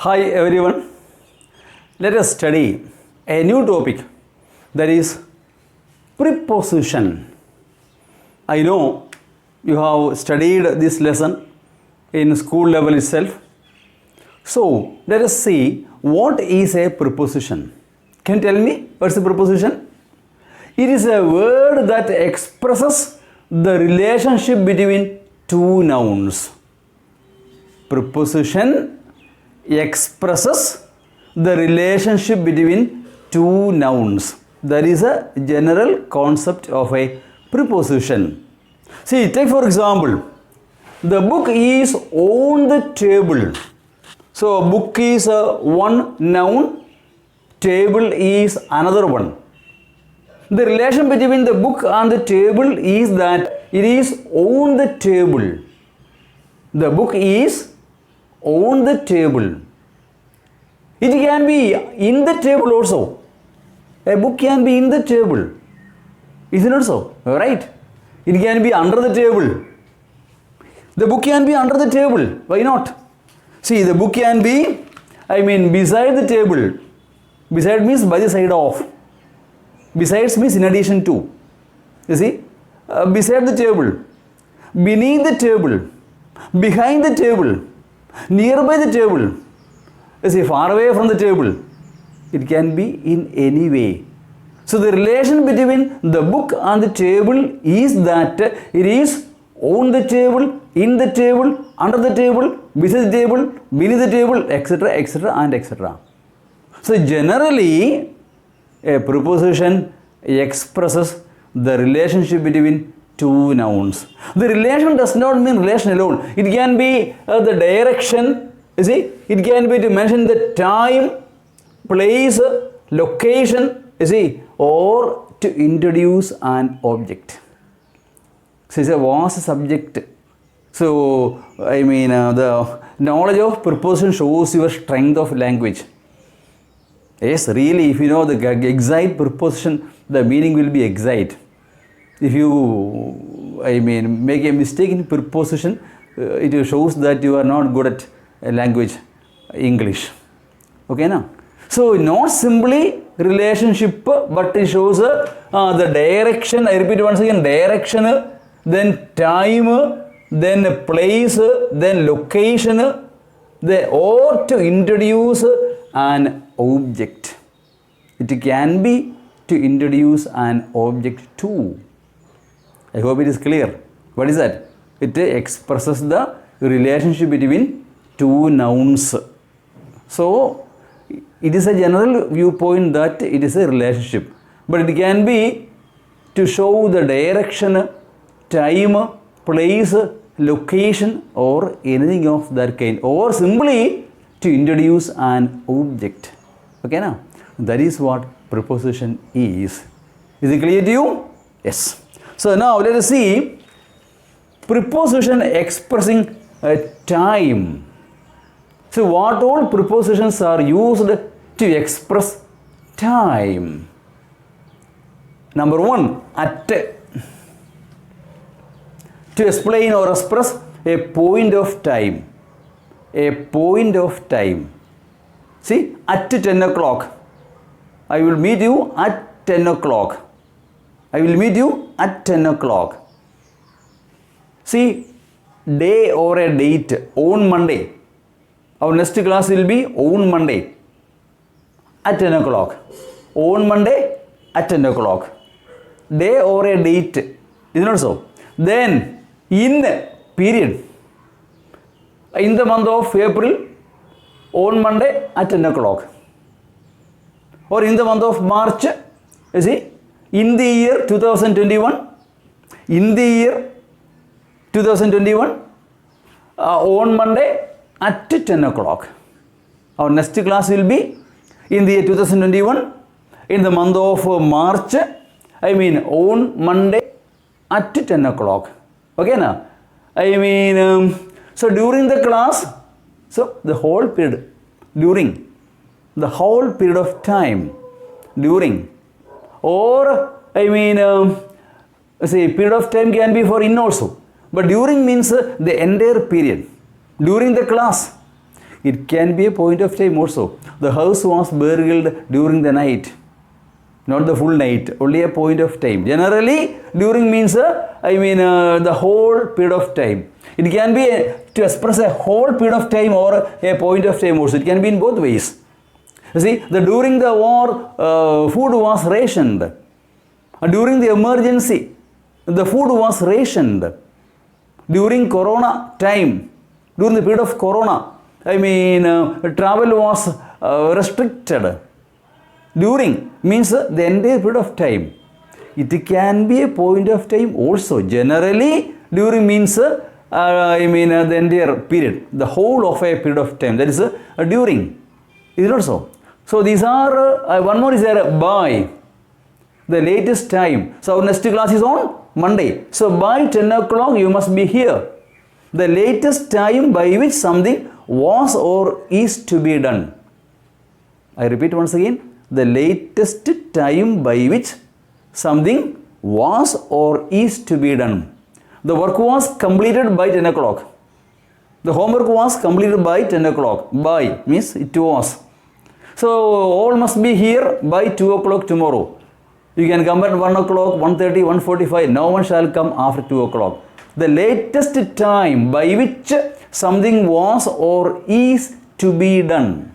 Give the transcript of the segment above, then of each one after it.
Hi everyone, let us study a new topic, that is preposition. I know you have studied this lesson in school level itself. So let us see what is a preposition. Can you tell me what's a preposition? It is a word that expresses the relationship between two nouns. Preposition expresses the relationship between two nouns. That is a general concept of a preposition. See, take for example, the book is on the table. So, book is one noun, table is another one. The relation between the book and the table is that it is on the table. The book is on the table. It can be in the table also. A book can be in the table. Is it not so? Right? It can be under the table. The book can be under the table. Why not? See, the book can be, beside the table. Beside means by the side of. Besides means in addition to. You see? Beside the table. Beneath the table. Behind the table. Nearby the table. You see, far away from the table. It can be in any way. So the relation between the book and the table is that it is on the table, in the table, under the table, beside the table, beneath the table, etc., etc., and etc. So generally, a preposition expresses the relationship between two nouns. The relation does not mean relation alone. It can be the direction, you see, it can be to mention the time, place, location, you see, or to introduce an object. So it's a vast subject. So, the knowledge of preposition shows your strength of language. Yes, really, if you know the exact preposition, the meaning will be exact. If you, make a mistake in preposition, it shows that you are not good at language, English. Okay, now? So, not simply relationship, but it shows the direction. I repeat once again, direction, then time, then place, then location, or to introduce an object. It can be to introduce an object too. I hope it is clear. What is that? It expresses the relationship between two nouns. So, it is a general viewpoint that it is a relationship. But it can be to show the direction, time, place, location, or anything of that kind. Or simply to introduce an object. Okay, now? That is what preposition is. Is it clear to you? Yes. So now let us see preposition expressing time. So what all prepositions are used to express time? Number one, at. To explain or express a point of time. A point of time. See, at 10 o'clock. I will meet you at 10 o'clock. I will meet you at 10 o'clock. See, day or a date on Monday. Our next class will be on Monday at 10 o'clock. On Monday at 10 o'clock. Day or a date. Is it not so? Then, in period. In the month of April, on Monday at 10 o'clock. Or in the month of March, you see, in the year 2021, in the year 2021, on Monday at 10 o'clock. Our next class will be in the year 2021, in the month of March, on Monday at 10 o'clock. Okay, now? So during the class, so the whole period, during the whole period of time, during, or period of time can be for in also, but during means the entire period, during the class, It can be a point of time also. The house was burgled during the night. Not the full night, only a point of time. Generally, during means, the whole period of time. It can be to express a whole period of time or a point of time also. It can be in both ways. You see, during the war, food was rationed. During the emergency, the food was rationed. During Corona time, during the period of Corona, travel was restricted. During means the entire period of time. It can be a point of time also. Generally, during means the entire period, the whole of a period of time. That is during. Is it not so? So these are, one more is there, by. The latest time. So our next class is on Monday. So by 10 o'clock you must be here. The latest time by which something was or is to be done. I repeat once again. The latest time by which something was or is to be done. The work was completed by 10 o'clock. The homework was completed by 10 o'clock. By means it was. So all must be here by 2 o'clock tomorrow. You can come at 1 o'clock, 1:30, 1:45. No one shall come after 2 o'clock. The latest time by which something was or is to be done.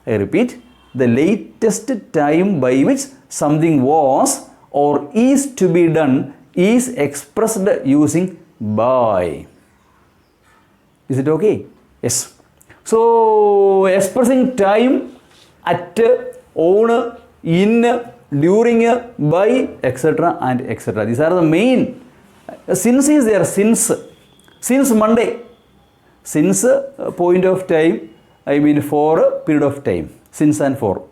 I repeat. The latest time by which something was or is to be done is expressed using by. Is it okay? Yes. So, expressing time at, on, in, during, by, etc. and etc. These are the main. Since is there, since Monday. Since point of time, for a period of time. Since and for.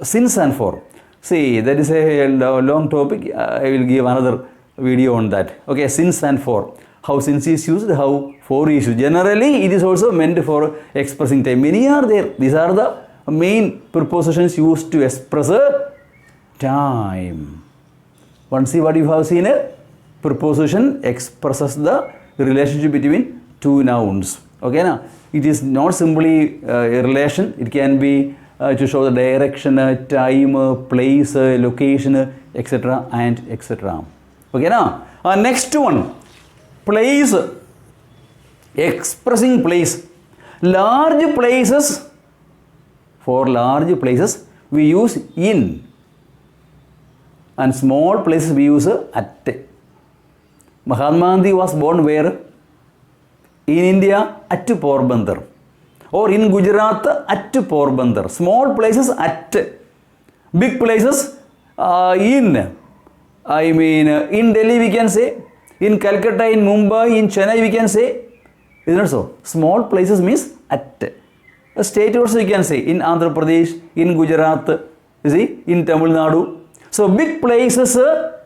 Since and for. See, that is a long topic. I will give another video on that. Okay, since and for. How since is used, how for is used. Generally, it is also meant for expressing time. Many are there. These are the main prepositions used to express time. Once see what you have seen, a preposition expresses the relationship between two nouns. Okay, now it is not simply a relation. It can be to show the direction, time, place, location, etc. and etc. Okay, now next one, place. Expressing place. Large places. For large places we use in, and small places we use at. Mahatma Gandhi was born where? In India, at Porbandar, or in Gujarat, at Porbandar. Small places at, big places in. In Delhi we can say, in Calcutta, in Mumbai, in Chennai we can say. Is not so? Small places means at. A state also you can say, in Andhra Pradesh, in Gujarat, you see, in Tamil Nadu. So big places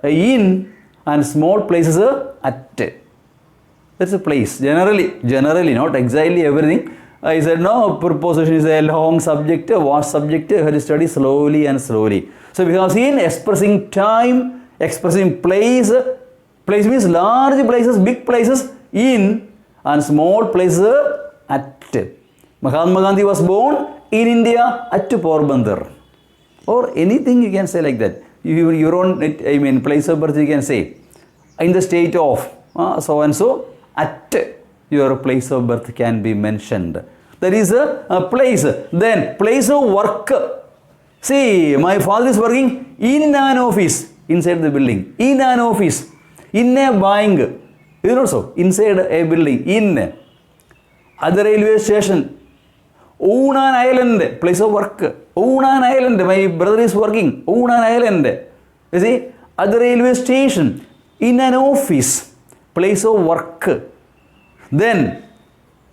in and small places at. That's a place. Generally, not exactly everything. I said no, preposition is a long subject. What subject? You have to study slowly and slowly. So we have seen expressing time, expressing place. Place means large places, big places in, and small places at. Mahatma Gandhi was born in India at Porbandar. Or anything you can say like that. Your own, place of birth you can say. In the state of so and so, at your place of birth can be mentioned. That is a place. Then place of work. See, my father is working in an office inside the building. In an office. In a bank. Is it also? Inside a building. In. At the railway station. On an island. Place of work. On an island. My brother is working. On an island. You see? At the railway station. In an office. Place of work. Then,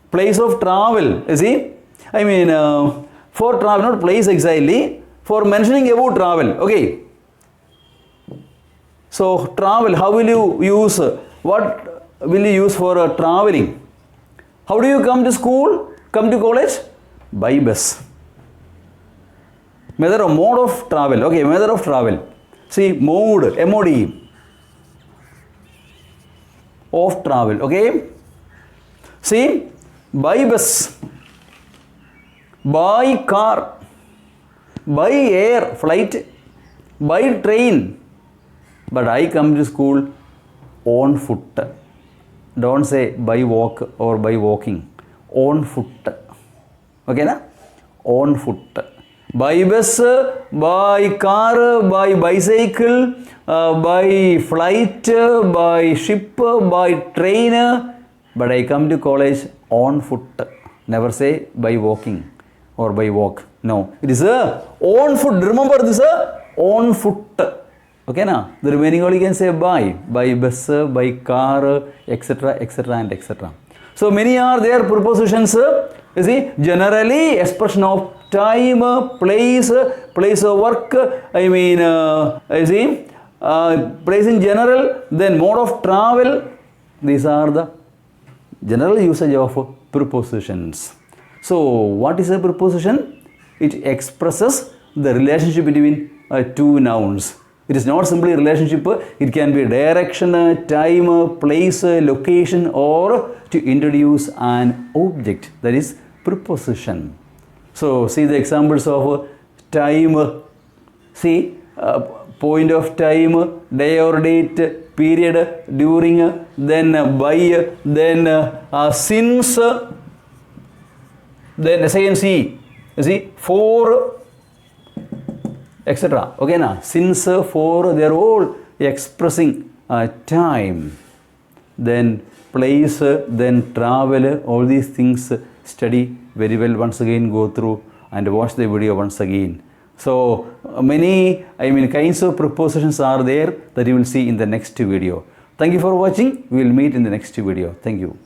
place of travel. You see? For travel, not place exactly. For mentioning about travel. Okay. So, travel. How will you use? What will you use for traveling? How do you come to school? Come to college? By bus. Method or mode of travel. Okay, method of travel. See, mode, MOD. Of travel. Okay. See, by bus, by car, by air, flight, by train. But I come to school on foot. Don't say by walk or by walking. On foot. Okay, na? On foot. By bus, by car, by bicycle, by flight, by ship, by train. But I come to college on foot. Never say by walking or by walk. No, it is on foot. Remember this, on foot. Okay, now the remaining all you can say by bus, by car, etc., etc., and etc. So many are there prepositions. You see, generally expression of time, place, place of work. I mean, you see, place in general. Then mode of travel. These are the general usage of prepositions. So what is a preposition? It expresses the relationship between two nouns. It is not simply a relationship, it can be direction, time, place, location, or to introduce an object. That is preposition. So see the examples of time. See point of time, day or date, period, during, then by, then since, then SINC, you see, for, etc. Okay, na? Since, for, they are all expressing time. Then place, then travel, all these things study very well. Once again go through and watch the video once again. So many kinds of prepositions are there that you will see in the next video. Thank you for watching. We will meet in the next video. Thank you.